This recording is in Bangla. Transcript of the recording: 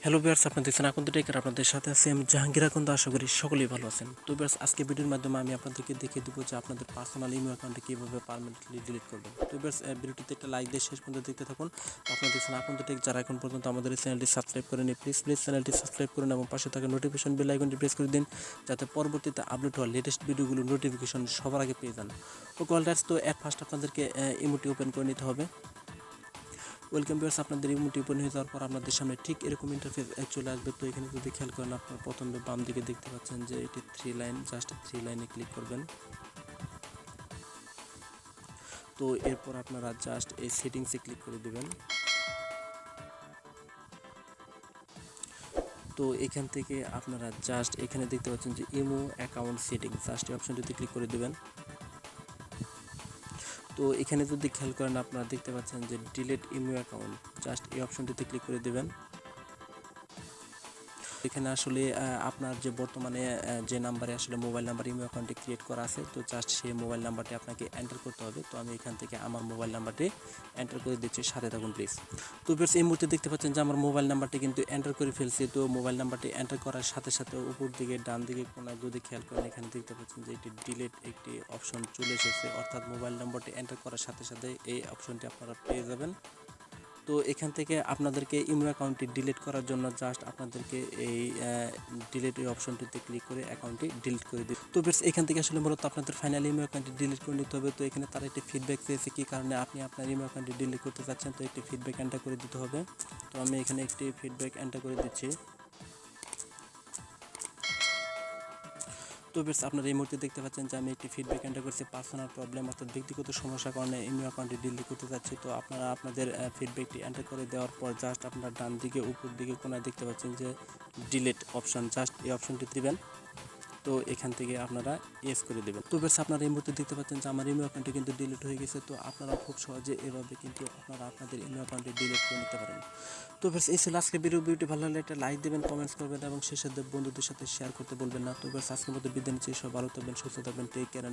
হ্যালো ভিউয়ার্স, আপনারা দেখছেন আইকনট আপনাদের সাথে আছি আমি জাহাঙ্গীর আকন্দ। আশা করি সকলেই ভালো আছেন। তো ভিউয়ার্স, আজকে ভিডিওর মাধ্যমে আমি আপনাদেরকে দেখিয়ে দেবো যে আপনাদের পার্সোনাল ইমেল অ্যাকাউন্টে কীভাবে পার্মানেন্টলি ডিলিট করবেন। তো ভিউয়ার্স, ভিডিওটিতে একটা লাইক দিয়ে শেষ পর্যন্ত দেখতে থাকুন। আপনারা দেখছেন আইকনট, যারা এখন পর্যন্ত আমাদের এই চ্যানেলটি সাবস্ক্রাইব করেনি প্লিজ চ্যানেলটি সাবস্ক্রাইব করুন এবং পাশে থাকা নোটিফিকেশন বেল আইকনটি প্রেস করে দিন, যাতে পরবর্তীতে আপলোড হওয়া লেটেস্ট ভিডিওগুলো নোটিফিকেশন সবার আগে পেয়ে যান। ওকে অলরাইট, তো এট ফার্স্ট আপনাদেরকে ইমোটি ওপেন করে নিতে হবে। ওয়েলকাম ভিউয়ার্স, আপনাদের ইমোটি ওপেন হয়ে যাওয়ার পর আপনাদের সামনে ঠিক এরকম ইন্টারফেস চলে আসবে। তো এখানে যদি খেয়াল করেন, আপনারা প্রথমে বাম দিকে দেখতে পাচ্ছেন যে এটি থ্রি লাইন, জাস্ট থ্রি লাইনে ক্লিক করবেন। তো এরপর আপনারা জাস্ট এই সেটিংসে ক্লিক করে দেবেন। তো এখান থেকে আপনারা জাস্ট এখানে দেখতে পাচ্ছেন যে ইমো অ্যাকাউন্ট সেটিং, জাস্ট এই অপশনটিতে ক্লিক করে দেবেন। তো এখানে যদি খেয়াল করেন, আপনারা দেখতে পাচ্ছেন যে ডিলিট ইমো অ্যাকাউন্ট, জাস্ট এই অপশনটিতে ক্লিক করে দেবেন। এখানে আসলে আপনার যে বর্তমানে যে নাম্বারে আসলে মোবাইল নাম্বার ইমেল অ্যাকাউন্টে ক্রিয়েট করা আছে, তো জাস্ট সেই মোবাইল নাম্বারটি আপনাকে এন্টার করতে হবে। তো আমি এখান থেকে আমার মোবাইল নাম্বারটি এন্টার করে দিচ্ছি, সাথে থাকুন প্লিজ। তো বেশ, এই মুহূর্তে দেখতে পাচ্ছেন যে আমার মোবাইল নাম্বারটি কিন্তু এন্টার করে ফেলছি। তো মোবাইল নাম্বারটি এন্টার করার সাথে সাথে উপর দিকে ডান দিকে কোনায় যদি খেয়াল করেন, এখানে দেখতে পাচ্ছেন যে এটি ডিলিট একটি অপশন চলে এসেছে, অর্থাৎ মোবাইল নাম্বারটি এন্টার করার সাথে সাথে এই অপশনটি আপনারা পেয়ে যাবেন। তো এখান থেকে আপনাদেরকে ইমেল অ্যাকাউন্টটি ডিলিট করার জন্য জাস্ট আপনাদেরকে এই ডিলিট এই অপশনটিতে ক্লিক করে অ্যাকাউন্টটি ডিলিট করে দিন। তো বেশ, এখান থেকে আসলে মূলত আপনাদের ফাইনাল ইমেল অ্যাকাউন্টটি ডিলিট করে নিতে হবে। তো এখানে তারা একটি ফিডব্যাক চেয়েছে, কী কারণে আপনি আপনার ইমেল অ্যাকাউন্টটি ডিলিট করতে চাচ্ছেন। তো একটি ফিডব্যাক এন্টার করে দিতে হবে। তো আমি এখানে একটি ফিডব্যাক এন্টার করে দিচ্ছি। তো বেশ, আপনারা এই মুহূর্তে দেখতে পাচ্ছেন যে আমি একটি ফিডব্যাক এন্টার করছি, পার্সোনাল প্রবলেম অর্থাৎ ব্যক্তিগত সমস্যার কারণে ইমেল অ্যাকাউন্টটি ডিলিট করতে চাচ্ছি। তো আপনারা আপনাদের ফিডব্যাকটি এন্টার করে দেওয়ার পর জাস্ট আপনারা ডান দিকে উপর দিকে কোনায় দেখতে পাচ্ছেন যে ডিলিট অপশন, জাস্ট এই অপশনটি দিবেন। তো এখান থেকে আপনারা ইয়েস করে দেবেন। তো বেশ, আপনারা এই মুহূর্তে দেখতে পাচ্ছেন যে আমার ইমেল অ্যাকাউন্টটি কিন্তু ডিলিট হয়ে গেছে। তো আপনারা খুব সহজে এভাবে কিন্তু আপনারা আপনাদের ইমেল অ্যাকাউন্টটি ডিলিট করে নিতে পারেন। তো বেশ, এই ছিল আজকে ভিডিওটি ভালো লাগলে একটা লাইক দেবেন, কমেন্টস করবেন এবং শেষে বন্ধুদের সাথে শেয়ার করতে বলবেন না। তো বেশ, আজকের মতো বিদায় নিচ্ছি। সব ভালো থাকবেন, সুস্থ থাকবেন, টেক কেয়ার।